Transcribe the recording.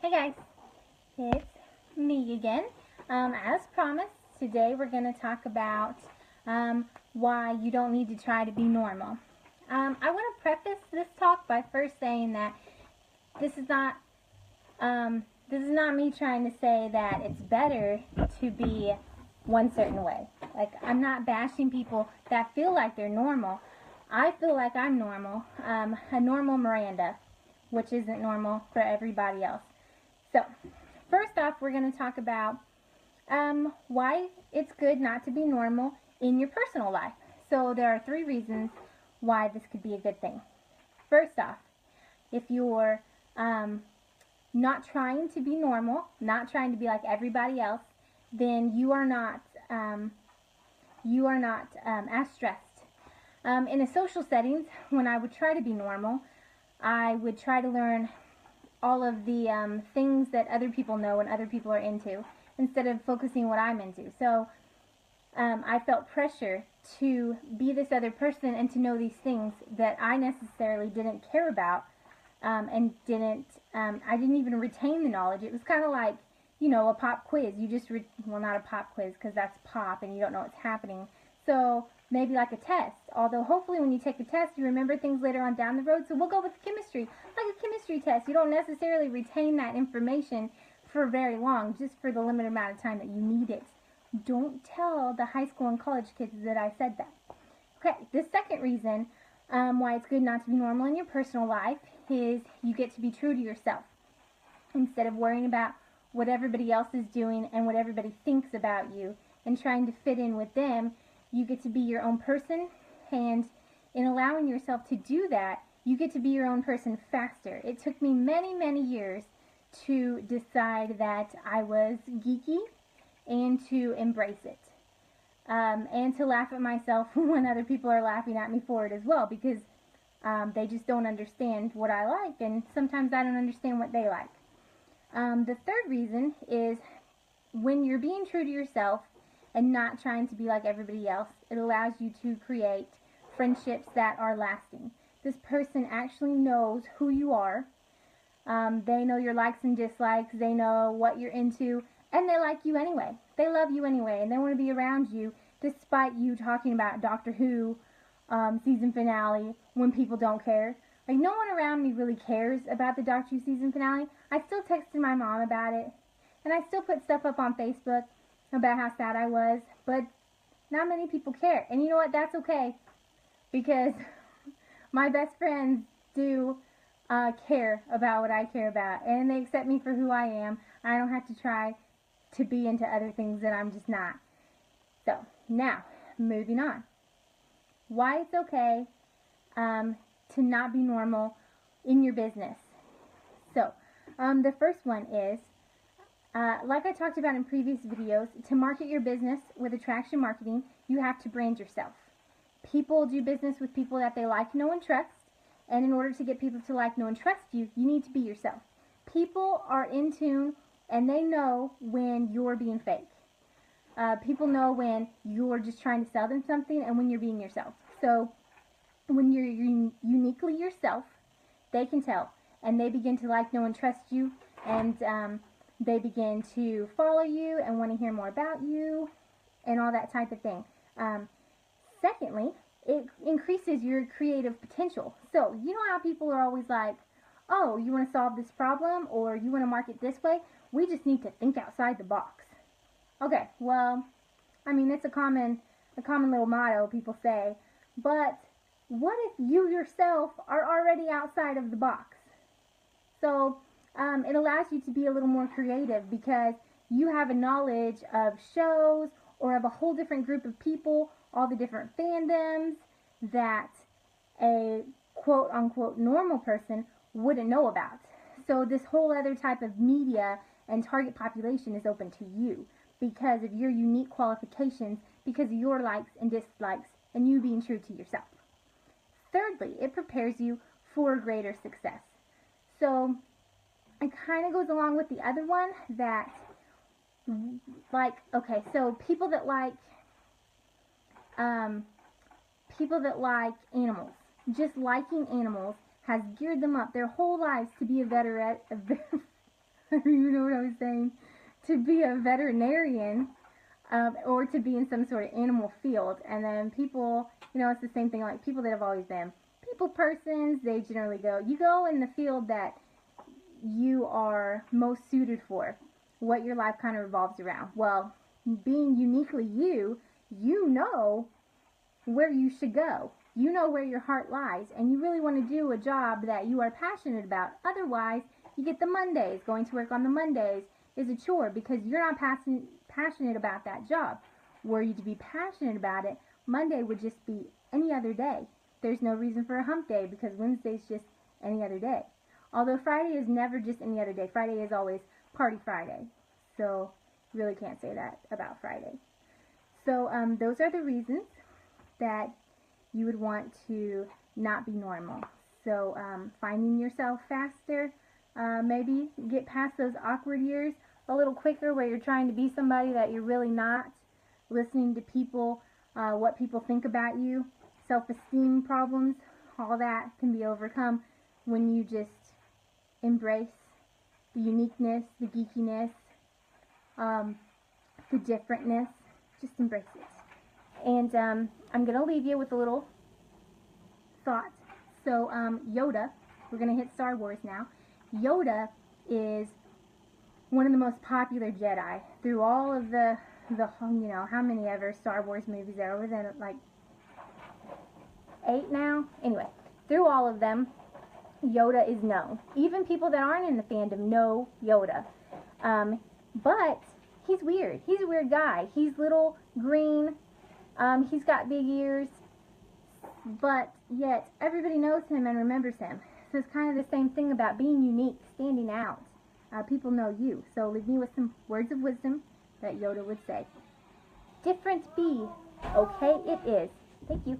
Hey guys, it's me again. As promised, today we're going to talk about why you don't need to try to be normal. I want to preface this talk by first saying that this is not me trying to say that it's better to be one certain way. Like, I'm not bashing people that feel like they're normal. I feel like I'm normal, a normal Miranda, which isn't normal for everybody else. So, first off, we're going to talk about why it's good not to be normal in your personal life. So, there are 3 reasons why this could be a good thing. First off, if you're not trying to be normal, not trying to be like everybody else, then you are not as stressed. In a social settings, when I would try to be normal, I would try to learn all of the things that other people know and other people are into, instead of focusing what I'm into. So I felt pressure to be this other person and to know these things that I necessarily didn't care about, and I didn't even retain the knowledge. It was kind of like, a pop quiz. You just, well, not a pop quiz because that's pop and you don't know what's happening. So maybe like a test, although hopefully when you take the test you remember things later on down the road. So we'll go with chemistry, like a chemistry test. You don't necessarily retain that information for very long, just for the limited amount of time that you need it. Don't tell the high school and college kids that I said that. Okay, the second reason why it's good not to be normal in your personal life is you get to be true to yourself. Instead of worrying about what everybody else is doing and what everybody thinks about you and trying to fit in with them, you get to be your own person, and in allowing yourself to do that, you get to be your own person faster. It took me many, many years to decide that I was geeky and to embrace it. And to laugh at myself when other people are laughing at me for it as well, because they just don't understand what I like, and sometimes I don't understand what they like. The third reason is when you're being true to yourself and not trying to be like everybody else, it allows you to create friendships that are lasting. This person actually knows who you are. They know your likes and dislikes. They know what you're into, and they like you anyway. They love you anyway, and they want to be around you despite you talking about Doctor Who season finale when people don't care. Like, no one around me really cares about the Doctor Who season finale. I still texted my mom about it, and I still put stuff up on Facebook about how sad I was, but not many people care. And you know what? That's okay, because my best friends do care about what I care about, and they accept me for who I am. I don't have to try to be into other things that I'm just not. So, now, moving on. Why it's okay to not be normal in your business. So, the first one is, like I talked about in previous videos, to market your business with attraction marketing, you have to brand yourself. People do business with people that they like, know, and trust, and in order to get people to like, know, and trust you, you need to be yourself. People are in tune, and they know when you're being fake. People know when you're just trying to sell them something and when you're being yourself. So, when you're uniquely yourself, they can tell, and they begin to like, know, and trust you, and they begin to follow you and want to hear more about you and all that type of thing. Secondly, it increases your creative potential. So, you know how people are always like, oh, you want to solve this problem, or you want to market this way? We just need to think outside the box. Okay, well, I mean, it's a common little motto people say, but what if you yourself are already outside of the box? So, it allows you to be a little more creative because you have a knowledge of shows or of a whole different group of people, all the different fandoms that a quote-unquote normal person wouldn't know about. So this whole other type of media and target population is open to you because of your unique qualifications, because of your likes and dislikes, and you being true to yourself. Thirdly, it prepares you for greater success. So it kind of goes along with the other one that, like, okay, so people that like animals, just liking animals has geared them up their whole lives to be a You know what I was saying? To be a veterinarian, or to be in some sort of animal field. And then people, it's the same thing, like people that have always been people persons, they generally you go in the field that you are most suited for, what your life kind of revolves around. Well, being uniquely you, you know where you should go. You know where your heart lies, and you really want to do a job that you are passionate about. Otherwise, you get the Mondays. Going to work on the Mondays is a chore because you're not passionate about that job. Were you to be passionate about it, Monday would just be any other day. There's no reason for a hump day because Wednesday's just any other day. Although Friday is never just any other day. Friday is always Party Friday. So, really can't say that about Friday. So, those are the reasons that you would want to not be normal. So, finding yourself faster, maybe get past those awkward years a little quicker where you're trying to be somebody that you're really not, listening to people, what people think about you, self-esteem problems, all that can be overcome when you just embrace the uniqueness, the geekiness, the differentness. Just embrace it. And I'm going to leave you with a little thought. So Yoda, we're going to hit Star Wars now. Yoda is one of the most popular Jedi through all of the how many ever Star Wars movies there are? There like 8 now? Anyway, through all of them, Yoda is known. Even people that aren't in the fandom know Yoda. But he's weird. He's a weird guy. He's little, green, he's got big ears, but yet everybody knows him and remembers him. So it's kind of the same thing about being unique, standing out. People know you. So leave me with some words of wisdom that Yoda would say. Different be, okay it is. Thank you.